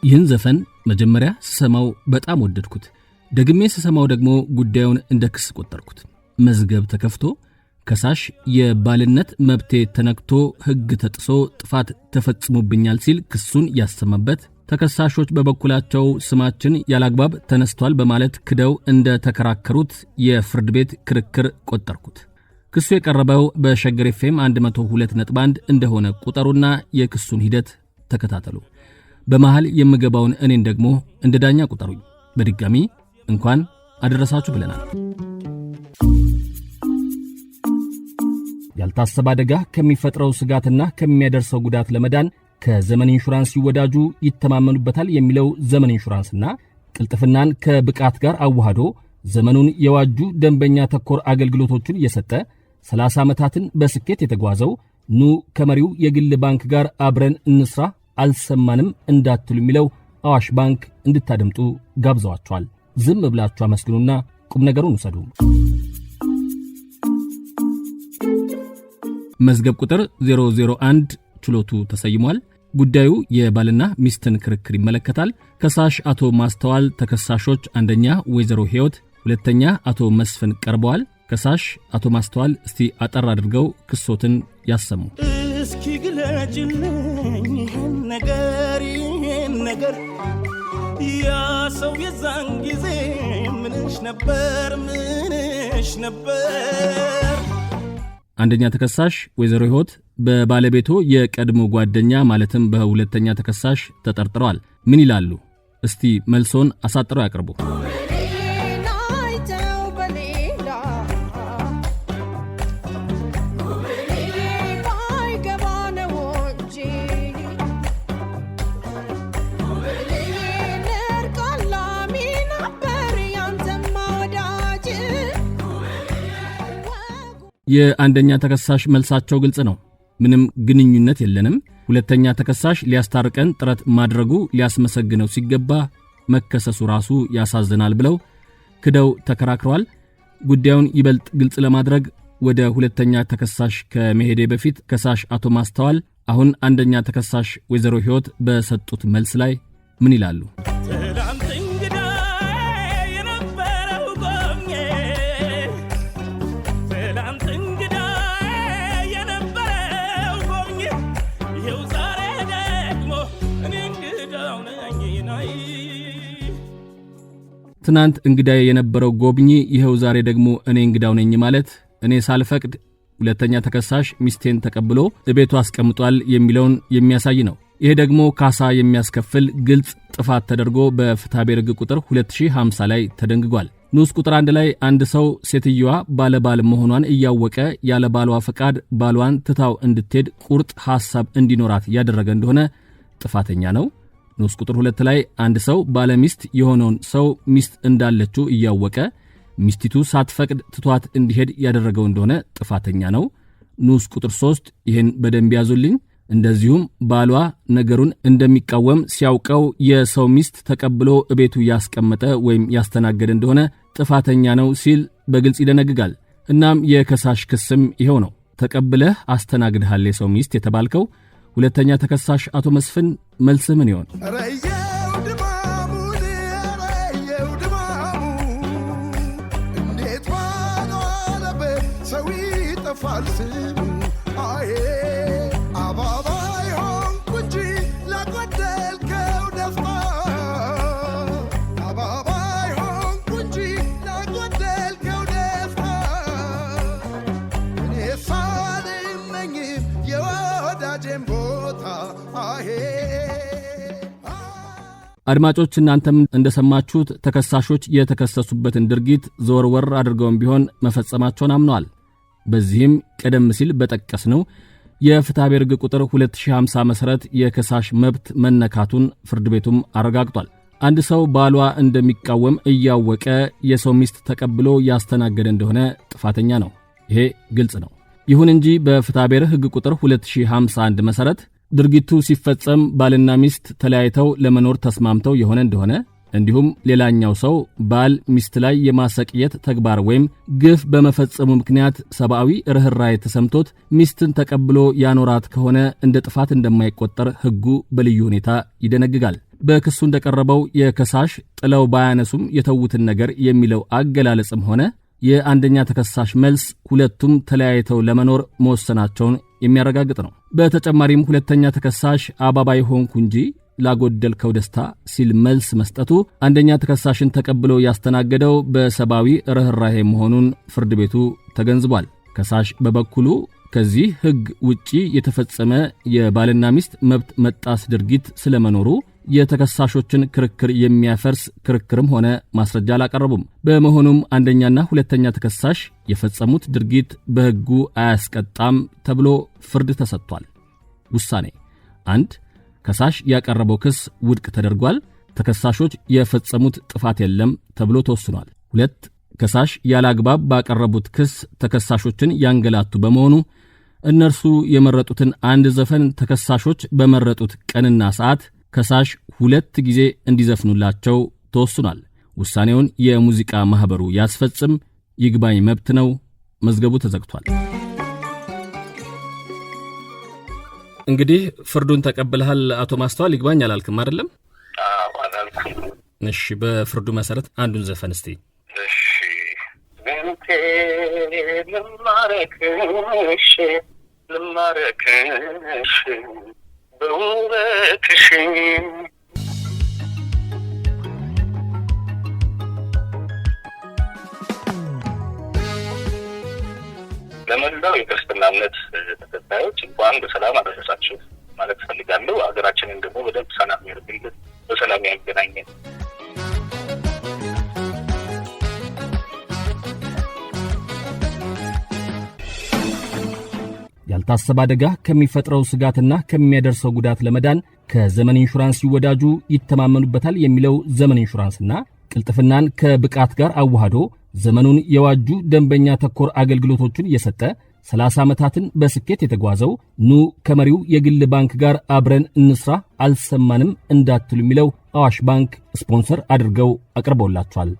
ይህን ዘፈን መጀመሪያ ስሰማው በጣም ወደድኩት። ደግሜ ስሰማው ደግሞ ጉዳዩን እንደ ክስ ቆጠርኩት። መዝገብ ተከፍቶ ከሳሽ የባልነት መብቴ ተነክቶ ሕግ ተጥሶ ጥፋት ተፈጽሞብኛል ሲል ክሱን ያሰማበት፣ ተከሳሾች በበኩላቸው ስማችን ያላግባብ ተነስቷል በማለት ክደው እንደ ተከራከሩት የፍርድ ቤት ክርክር ቆጠርኩት። ክሱ የቀረበው በሸገር ኤፍኤም 102.1 እንደሆነ ቁጠሩና የክሱን ሂደት ተከታተሉ። በመሃል የምገባውን እኔን ደግሞ እንደ ዳኛ ቁጠሩኝ። በድጋሚ እንኳን አደረሳችሁ ብለናል። ያልታሰበ አደጋ ከሚፈጥረው ስጋትና ከሚያደርሰው ጉዳት ለመዳን ከዘመን ኢንሹራንስ ይወዳጁ፣ ይተማመኑበታል የሚለው ዘመን ኢንሹራንስና ቅልጥፍናን ከብቃት ጋር አዋህዶ ዘመኑን የዋጁ ደንበኛ ተኮር አገልግሎቶችን እየሰጠ 30 ዓመታትን በስኬት የተጓዘው ኑ ከመሪው የግል ባንክ ጋር አብረን እንስራ አልሰማንም እንዳትሉ የሚለው አዋሽ ባንክ እንድታደምጡ ጋብዘዋቸዋል። ዝም ብላችሁ አመስግኑና ቁም ነገሩን ውሰዱ። መዝገብ ቁጥር 001 ችሎቱ ተሰይሟል። ጉዳዩ የባልና ሚስትን ክርክር ይመለከታል። ከሳሽ አቶ ማስተዋል፣ ተከሳሾች አንደኛ ወይዘሮ ሕይወት፣ ሁለተኛ አቶ መስፍን ቀርበዋል። ከሳሽ አቶ ማስተዋል እስቲ አጠር አድርገው ክሶትን ያሰሙ። እስኪ ግለጭልኝ ይህን ነገር ያ ሰው የዛን ጊዜ ምንሽ ነበር? አንደኛ ተከሳሽ ወይዘሮ ሕይወት በባለቤቶ የቀድሞ ጓደኛ ማለትም በሁለተኛ ተከሳሽ ተጠርጥረዋል። ምን ይላሉ? እስቲ መልሶን አሳጥረው ያቀርቡ። የአንደኛ ተከሳሽ መልሳቸው ግልጽ ነው። ምንም ግንኙነት የለንም። ሁለተኛ ተከሳሽ ሊያስታርቀን ጥረት ማድረጉ ሊያስመሰግነው ሲገባ መከሰሱ ራሱ ያሳዝናል ብለው ክደው ተከራክረዋል። ጉዳዩን ይበልጥ ግልጽ ለማድረግ ወደ ሁለተኛ ተከሳሽ ከመሄዴ በፊት ከሳሽ አቶ ማስተዋል አሁን አንደኛ ተከሳሽ ወይዘሮ ሕይወት በሰጡት መልስ ላይ ምን ይላሉ? ትናንት እንግዳዬ የነበረው ጎብኚ ይሄው ዛሬ ደግሞ እኔ እንግዳው ነኝ ማለት እኔ ሳልፈቅድ ሁለተኛ ተከሳሽ ሚስቴን ተቀብሎ በቤቱ አስቀምጧል የሚለውን የሚያሳይ ነው። ይሄ ደግሞ ካሳ የሚያስከፍል ግልጽ ጥፋት ተደርጎ በፍትሐብሔር ሕግ ቁጥር 2050 ላይ ተደንግጓል። ንዑስ ቁጥር 1 ላይ አንድ ሰው ሴትየዋ ባለባል መሆኗን እያወቀ ያለ ባሏ ፈቃድ ባሏን ትታው እንድትሄድ ቁርጥ ሐሳብ እንዲኖራት ያደረገ እንደሆነ ጥፋተኛ ነው። ንዑስ ቁጥር 2 ላይ አንድ ሰው ባለሚስት የሆነውን ሰው ሚስት እንዳለችው እያወቀ ሚስቲቱ ሳትፈቅድ ትቷት እንዲሄድ ያደረገው እንደሆነ ጥፋተኛ ነው። ንዑስ ቁጥር 3 ይህን በደንብ ያዙልኝ። እንደዚሁም ባሏ ነገሩን እንደሚቃወም ሲያውቀው የሰው ሚስት ተቀብሎ እቤቱ ያስቀመጠ ወይም ያስተናገደ እንደሆነ ጥፋተኛ ነው ሲል በግልጽ ይደነግጋል። እናም የከሳሽ ክስም ይሄው ነው። ተቀብለህ አስተናግደሃል የሰው ሚስት የተባልከው ሁለተኛ ተከሳሽ አቶ መስፍን መልስ ምን ይሆን? እንዴት ባለበት ሰው ይጠፋል ስሙ አባባይ ሆንኩ እንጂ ላጎደልከው ደስታ አባባይ ሆንኩ እንጂ ላጎደልከው ደስታ እኔ ሳልመኝም የወዳጄን አድማጮች እናንተም እንደሰማችሁት ተከሳሾች የተከሰሱበትን ድርጊት ዘወርወር አድርገውም ቢሆን መፈጸማቸውን አምነዋል። በዚህም ቀደም ሲል በጠቀስነው የፍትሐብሔር ሕግ ቁጥር 2050 መሠረት የከሳሽ መብት መነካቱን ፍርድ ቤቱም አረጋግጧል። አንድ ሰው ባሏ እንደሚቃወም እያወቀ የሰው ሚስት ተቀብሎ ያስተናገደ እንደሆነ ጥፋተኛ ነው። ይሄ ግልጽ ነው። ይሁን እንጂ በፍትሐብሔር ሕግ ቁጥር 2051 መሠረት ድርጊቱ ሲፈጸም ባልና ሚስት ተለያይተው ለመኖር ተስማምተው የሆነ እንደሆነ እንዲሁም ሌላኛው ሰው ባል ሚስት ላይ የማሰቅየት ተግባር ወይም ግፍ በመፈጸሙ ምክንያት ሰብአዊ ርህራሄ ተሰምቶት ሚስትን ተቀብሎ ያኖራት ከሆነ እንደ ጥፋት እንደማይቆጠር ሕጉ በልዩ ሁኔታ ይደነግጋል። በክሱ እንደቀረበው የከሳሽ ጥለው ባያነሱም የተዉትን ነገር የሚለው አገላለጽም ሆነ የአንደኛ ተከሳሽ መልስ ሁለቱም ተለያይተው ለመኖር መወሰናቸውን የሚያረጋግጥ ነው። በተጨማሪም ሁለተኛ ተከሳሽ አባባይ ሆንኩ እንጂ ላጎደልከው ደስታ ሲል መልስ መስጠቱ አንደኛ ተከሳሽን ተቀብሎ ያስተናገደው በሰብአዊ ርህራሄ መሆኑን ፍርድ ቤቱ ተገንዝቧል። ከሳሽ በበኩሉ ከዚህ ሕግ ውጪ የተፈጸመ የባልና ሚስት መብት መጣስ ድርጊት ስለመኖሩ የተከሳሾችን ክርክር የሚያፈርስ ክርክርም ሆነ ማስረጃ አላቀረቡም። በመሆኑም አንደኛና ሁለተኛ ተከሳሽ የፈጸሙት ድርጊት በሕጉ አያስቀጣም ተብሎ ፍርድ ተሰጥቷል። ውሳኔ 1. ከሳሽ ያቀረበው ክስ ውድቅ ተደርጓል። ተከሳሾች የፈጸሙት ጥፋት የለም ተብሎ ተወስኗል። 2. ከሳሽ ያላግባብ ባቀረቡት ክስ ተከሳሾችን ያንገላቱ በመሆኑ እነርሱ የመረጡትን አንድ ዘፈን ተከሳሾች በመረጡት ቀንና ሰዓት ከሳሽ 2 ጊዜ እንዲዘፍኑላቸው ተወስኗል። ውሳኔውን የሙዚቃ ማህበሩ ያስፈጽም። ይግባኝ መብት ነው። መዝገቡ ተዘግቷል። እንግዲህ ፍርዱን ተቀብለሃል አቶ ማስተዋል። ይግባኝ አላልክም አይደለም? አላልኩም። እሺ፣ በፍርዱ መሰረት አንዱን ዘፈን እስቲ። እሺ እንቴ ልማረክሽ በውበትሽ ለመላው የክርስትና እምነት ተከታዮች እንኳን በሰላም አደረሳችሁ ማለት ፈልጋለሁ። ሀገራችንን ደግሞ በደንብ ሰላም ያድርግልን፣ በሰላም ያገናኘን። ያልታሰበ አደጋ ከሚፈጥረው ስጋትና ከሚያደርሰው ጉዳት ለመዳን ከዘመን ኢንሹራንስ ይወዳጁ፣ ይተማመኑበታል የሚለው ዘመን ኢንሹራንስና ቅልጥፍናን ከብቃት ጋር አዋህዶ ዘመኑን የዋጁ ደንበኛ ተኮር አገልግሎቶችን እየሰጠ 30 ዓመታትን በስኬት የተጓዘው ኑ ከመሪው የግል ባንክ ጋር አብረን እንስራ አልሰማንም እንዳትሉ የሚለው አዋሽ ባንክ ስፖንሰር አድርገው አቅርበውላችኋል።